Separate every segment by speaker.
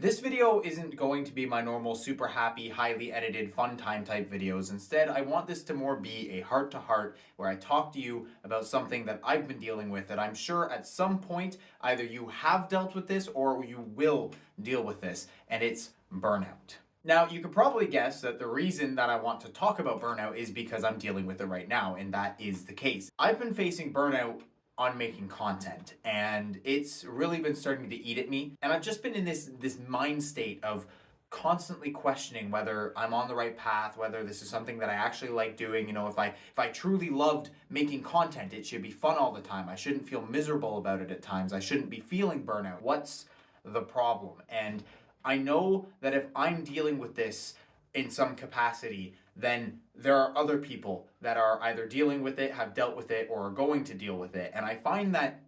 Speaker 1: This video isn't going to be my normal super happy, highly edited, fun time type videos. Instead, I want this to more be a heart to heart where I talk to you about something that I've been dealing with that I'm sure at some point either you have dealt with this or you will deal with this, and it's burnout. Now, you could probably guess that the reason that I want to talk about burnout is because I'm dealing with it right now, and that is the case. I've been facing burnout on making content, and it's really been starting to eat at me, and I've just been in this mind state of constantly questioning whether I'm on the right path, whether this is something that I actually like doing. If I truly loved making content, it should be fun all the time. I shouldn't feel miserable about it at times. I shouldn't be feeling burnout. What's the problem? And I know that if I'm dealing with this in some capacity, then there are other people that are either dealing with it, have dealt with it, or are going to deal with it. And I find that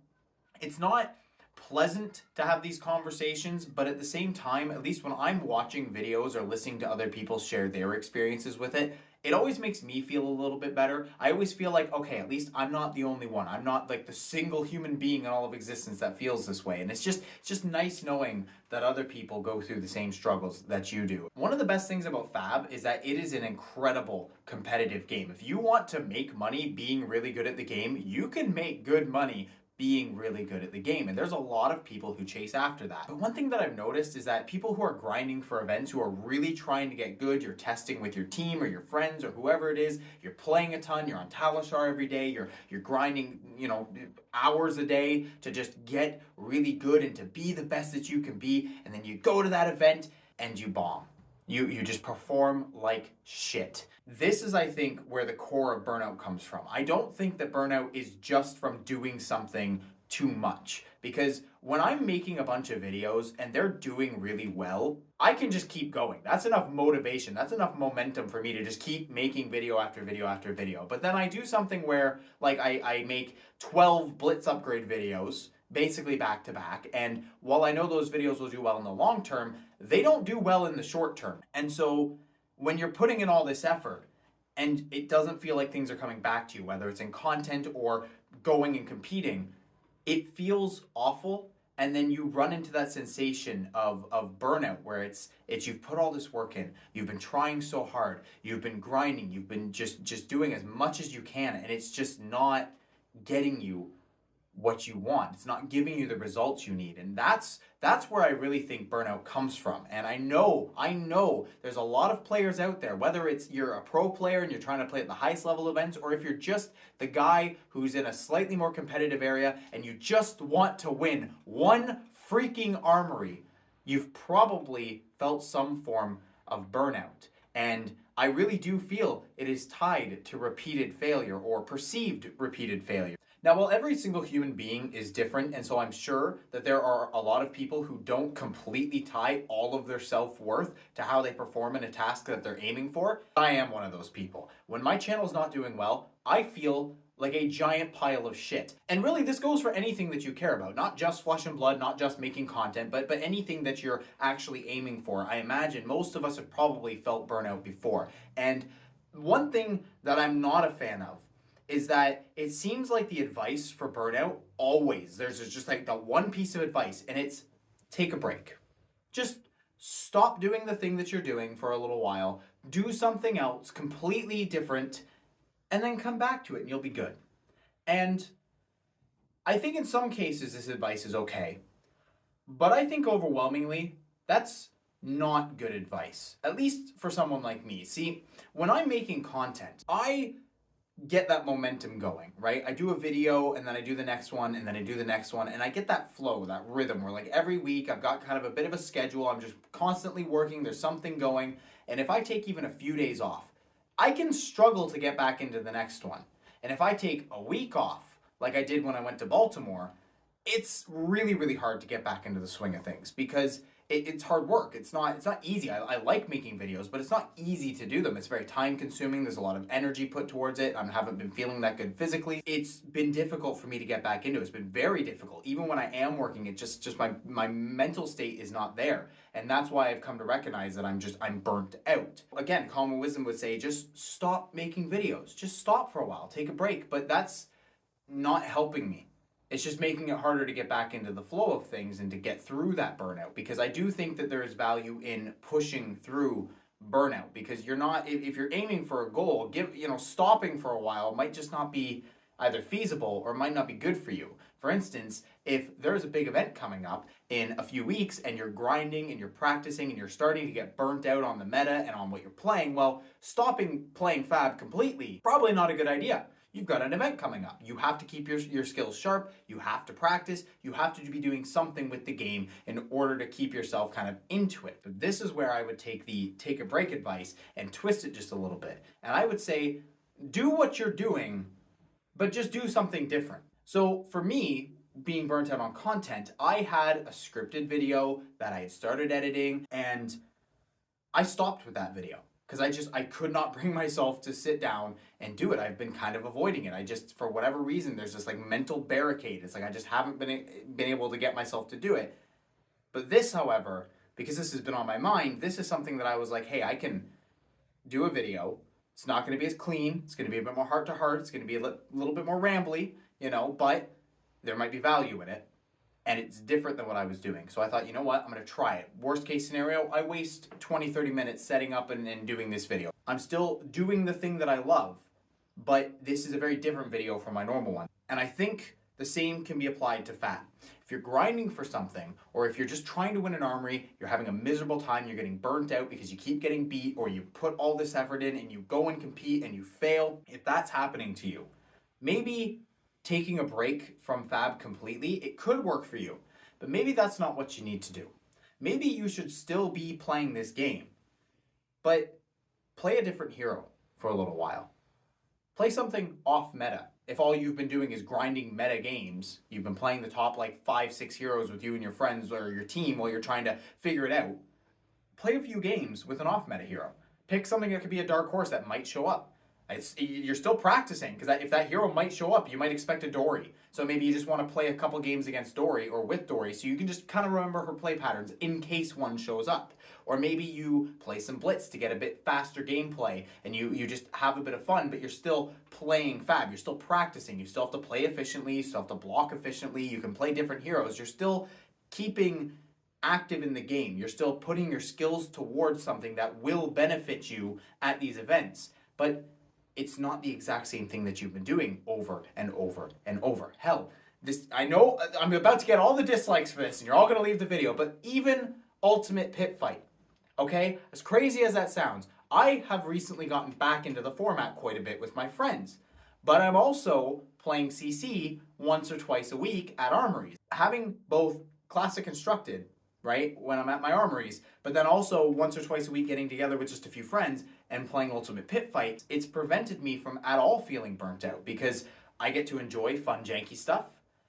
Speaker 1: it's not pleasant to have these conversations, but at the same time, at least when I'm watching videos or listening to other people share their experiences with it, it always makes me feel a little bit better. I always feel like, okay, at least I'm not the only one. I'm not like the single human being in all of existence that feels this way. And it's just nice knowing that other people go through the same struggles that you do. One of the best things about Fab is that it is an incredible competitive game. If you want to make money being really good at the game, you can make good money being really good at the game. And there's a lot of people who chase after that. But one thing that I've noticed is that people who are grinding for events, who are really trying to get good, you're testing with your team or your friends or whoever it is, you're playing a ton, you're on Talishar every day, you're grinding, hours a day to just get really good and to be the best that you can be, and then you go to that event and you bomb. You just perform like shit. This is, I think, where the core of burnout comes from. I don't think that burnout is just from doing something too much. Because when I'm making a bunch of videos and they're doing really well, I can just keep going. That's enough motivation. That's enough momentum for me to just keep making video after video after video. But then I do something where, like, I make 12 Blitz upgrade videos, basically back to back. And while I know those videos will do well in the long term, they don't do well in the short term. And so when you're putting in all this effort and it doesn't feel like things are coming back to you, whether it's in content or going and competing, it feels awful. And then you run into that sensation of burnout where it's you've put all this work in, you've been trying so hard, you've been grinding, you've been just doing as much as you can, and it's just not getting you what you want. It's not giving you the results you need. And that's where I really think burnout comes from. And I know there's a lot of players out there, whether it's you're a pro player and you're trying to play at the highest level events, or if you're just the guy who's in a slightly more competitive area and you just want to win one freaking armory, you've probably felt some form of burnout. And I really do feel it is tied to repeated failure or perceived repeated failure. Now, while every single human being is different, and so I'm sure that there are a lot of people who don't completely tie all of their self-worth to how they perform in a task that they're aiming for, I am one of those people. When my channel's not doing well, I feel like a giant pile of shit. And really, this goes for anything that you care about, not just Flesh and Blood, not just making content, but anything that you're actually aiming for. I imagine most of us have probably felt burnout before. And one thing that I'm not a fan of is that it seems like the advice for burnout always, there's just like the one piece of advice, and it's take a break. Just stop doing the thing that you're doing for a little while, do something else completely different, and then come back to it and you'll be good. And I think in some cases this advice is okay, but I think overwhelmingly that's not good advice, at least for someone like me. See, when I'm making content, I get that momentum going, right? I do a video and then I do the next one and then I do the next one, and I get that flow, that rhythm where like every week I've got kind of a bit of a schedule. I'm just constantly working, there's something going, and if I take even a few days off, I can struggle to get back into the next one. And if I take a week off, like I did when I went to Baltimore, it's really, really hard to get back into the swing of things because it's hard work. It's not easy. I like making videos, but it's not easy to do them. It's very time consuming. There's a lot of energy put towards it. I haven't been feeling that good physically. It's been difficult for me to get back into it. It's been very difficult. Even when I am working, it just my mental state is not there. And that's why I've come to recognize that I'm burnt out. Again, common wisdom would say just stop making videos. Just stop for a while. Take a break. But that's not helping me. It's just making it harder to get back into the flow of things and to get through that burnout, because I do think that there is value in pushing through burnout, because you're not, if you're aiming for a goal, stopping for a while might just not be either feasible or might not be good for you. For instance, if there's a big event coming up in a few weeks and you're grinding and you're practicing and you're starting to get burnt out on the meta and on what you're playing, well, stopping playing Fab completely, probably not a good idea. You've got an event coming up. You have to keep your skills sharp. You have to practice. You have to be doing something with the game in order to keep yourself kind of into it. But this is where I would take the take a break advice and twist it just a little bit. And I would say, do what you're doing, but just do something different. So for me, being burnt out on content, I had a scripted video that I had started editing, and I stopped with that video because I could not bring myself to sit down and do it. I've been kind of avoiding it. I just, for whatever reason, there's this like mental barricade. It's like I just haven't been able to get myself to do it. But this, however, because this has been on my mind, this is something that I was like, hey, I can do a video. It's not going to be as clean. It's going to be a bit more heart to heart. It's going to be a little bit more rambly, but there might be value in it. And it's different than what I was doing. So I thought, you know what, I'm going to try it. Worst case scenario, I waste 20, 30 minutes setting up and doing this video. I'm still doing the thing that I love, but this is a very different video from my normal one. And I think the same can be applied to Fab. If you're grinding for something, or if you're just trying to win an armory, you're having a miserable time, you're getting burnt out because you keep getting beat, or you put all this effort in and you go and compete and you fail, if that's happening to you, maybe taking a break from Fab completely, it could work for you, but maybe that's not what you need to do. Maybe you should still be playing this game, but play a different hero for a little while. Play something off meta. If all you've been doing is grinding meta games, you've been playing the top like 5-6 heroes with you and your friends or your team while you're trying to figure it out, play a few games with an off meta hero. Pick something that could be a dark horse that might show up. You're still practicing, because if that hero might show up, you might expect a Dory. So maybe you just want to play a couple games against Dory or with Dory, so you can just kind of remember her play patterns in case one shows up. Or maybe you play some Blitz to get a bit faster gameplay, and you just have a bit of fun, but you're still playing Fab. You're still practicing. You still have to play efficiently. You still have to block efficiently. You can play different heroes. You're still keeping active in the game. You're still putting your skills towards something that will benefit you at these events. But it's not the exact same thing that you've been doing over and over and over. Hell, I know I'm about to get all the dislikes for this and you're all going to leave the video, but even Ultimate Pit Fight, okay? As crazy as that sounds, I have recently gotten back into the format quite a bit with my friends, but I'm also playing CC once or twice a week at armories. Having both Classic Constructed, right, when I'm at my armories, but then also once or twice a week getting together with just a few friends and playing Ultimate Pit Fight, it's prevented me from at all feeling burnt out, because I get to enjoy fun, janky stuff.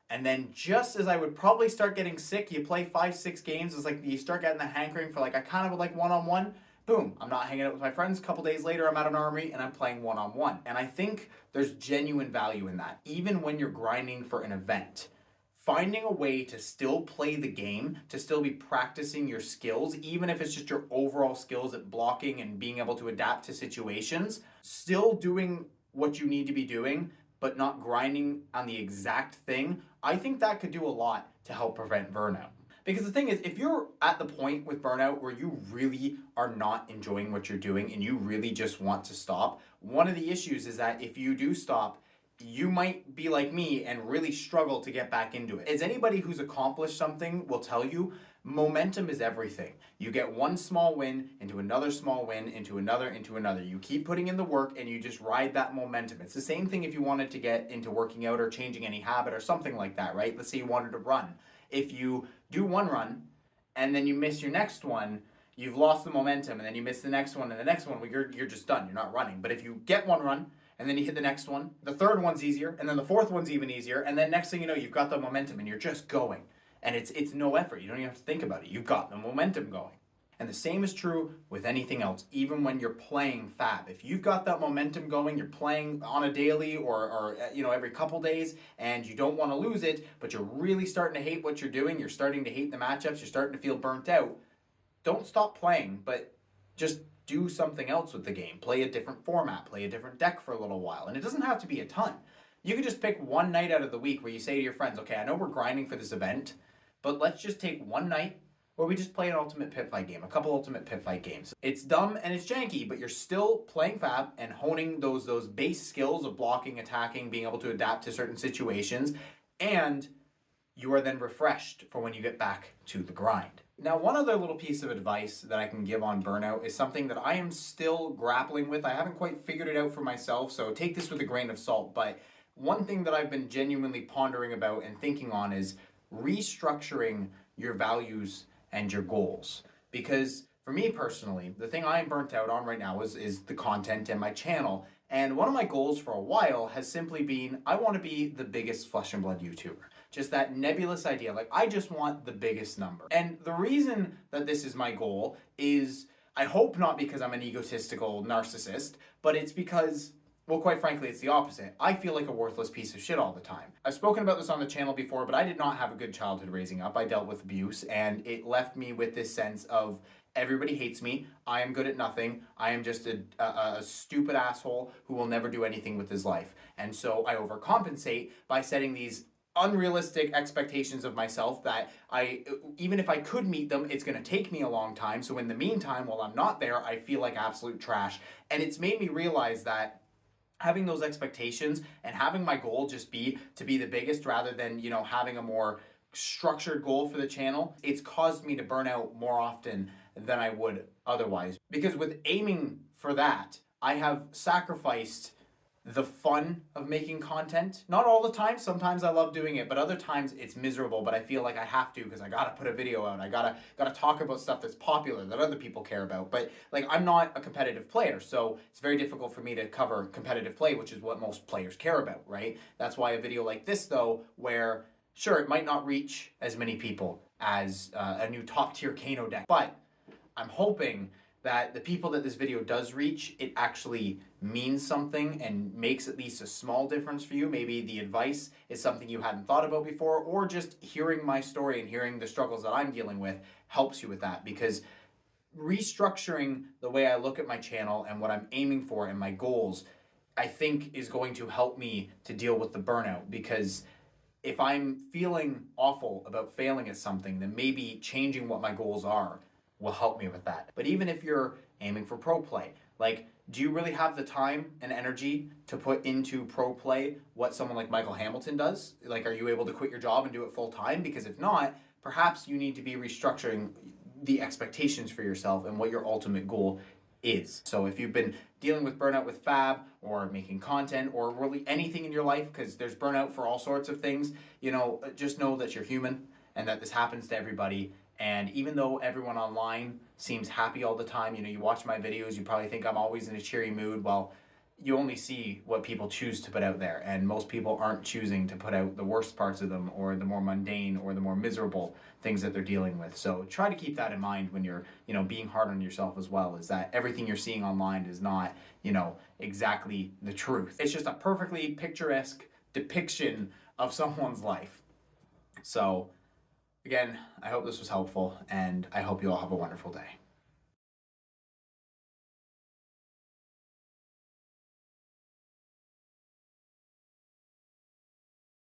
Speaker 1: And then just as I would probably start getting sick, you play 5-6 games, it's like you start getting the hankering for like, I kind of would like one-on-one, boom, I'm not hanging out with my friends. A couple days later, I'm at an armory and I'm playing one-on-one. And I think there's genuine value in that, even when you're grinding for an event. Finding a way to still play the game, to still be practicing your skills, even if it's just your overall skills at blocking and being able to adapt to situations, still doing what you need to be doing, but not grinding on the exact thing, I think that could do a lot to help prevent burnout. Because the thing is, if you're at the point with burnout where you really are not enjoying what you're doing and you really just want to stop, one of the issues is that if you do stop, you might be like me and really struggle to get back into it. As anybody who's accomplished something will tell you, momentum is everything. You get one small win into another small win, into another. You keep putting in the work and you just ride that momentum. It's the same thing if you wanted to get into working out or changing any habit or something like that, right? Let's say you wanted to run. If you do one run and then you miss your next one, you've lost the momentum, and then you miss the next one and the next one, well, you're just done. You're not running. But if you get one run, and then you hit the next one, the third one's easier, and then the fourth one's even easier, and then next thing you know, you've got the momentum and you're just going. And it's no effort. You don't even have to think about it. You've got the momentum going. And the same is true with anything else, even when you're playing Fab. If you've got that momentum going, you're playing on a daily or every couple days, and you don't want to lose it, but you're really starting to hate what you're doing, you're starting to hate the matchups, you're starting to feel burnt out, don't stop playing, but just do something else with the game. Play a different format, play a different deck for a little while. And it doesn't have to be a ton. You could just pick one night out of the week where you say to your friends, okay, I know we're grinding for this event, but let's just take one night where we just play an ultimate pit fight game, a couple ultimate pit fight games. It's dumb and it's janky, but you're still playing Fab and honing those base skills of blocking, attacking, being able to adapt to certain situations, and you are then refreshed for when you get back to the grind. Now, one other little piece of advice that I can give on burnout is something that I am still grappling with. I haven't quite figured it out for myself, so take this with a grain of salt, but one thing that I've been genuinely pondering about and thinking on is restructuring your values and your goals. Because for me personally, the thing I am burnt out on right now is the content and my channel. And one of my goals for a while has simply been, I want to be the biggest flesh and blood YouTuber. Just that nebulous idea, like I just want the biggest number. And the reason that this is my goal is, I hope not because I'm an egotistical narcissist, but it's because, well, quite frankly, it's the opposite. I feel like a worthless piece of shit all the time. I've spoken about this on the channel before, but I did not have a good childhood raising up. I dealt with abuse, and it left me with this sense of everybody hates me. I am good at nothing. I am just a stupid asshole who will never do anything with his life. And so I overcompensate by setting these unrealistic expectations of myself that even if I could meet them, it's going to take me a long time. So in the meantime, while I'm not there, I feel like absolute trash. And it's made me realize that having those expectations and having my goal just be to be the biggest rather than, having a more structured goal for the channel, it's caused me to burn out more often than I would otherwise. Because with aiming for that, I have sacrificed the fun of making content. Not all the time, sometimes I love doing it, but other times it's miserable, but I feel like I have to because I gotta put a video out. I gotta talk about stuff that's popular, that other people care about. But like, I'm not a competitive player, so it's very difficult for me to cover competitive play, which is what most players care about, right? That's why a video like this though, where sure, it might not reach as many people as a new top tier Kano deck, but I'm hoping that the people that this video does reach, it actually means something and makes at least a small difference for you. Maybe the advice is something you hadn't thought about before, or just hearing my story and hearing the struggles that I'm dealing with helps you with that. Because restructuring the way I look at my channel and what I'm aiming for and my goals, I think is going to help me to deal with the burnout. Because if I'm feeling awful about failing at something, then maybe changing what my goals are will help me with that. But even if you're aiming for pro play, like, do you really have the time and energy to put into pro play what someone like Michael Hamilton does? Like, are you able to quit your job and do it full time? Because if not, perhaps you need to be restructuring the expectations for yourself and what your ultimate goal is. So if you've been dealing with burnout with Fab or making content or really anything in your life, because there's burnout for all sorts of things, just know that you're human and that this happens to everybody. And even though everyone online seems happy all the time, you watch my videos, you probably think I'm always in a cheery mood. Well, you only see what people choose to put out there. And most people aren't choosing to put out the worst parts of them or the more mundane or the more miserable things that they're dealing with. So try to keep that in mind when you're, being hard on yourself as well, is that everything you're seeing online is not, exactly the truth. It's just a perfectly picturesque depiction of someone's life. So, again, I hope this was helpful, and I hope you all have a wonderful day.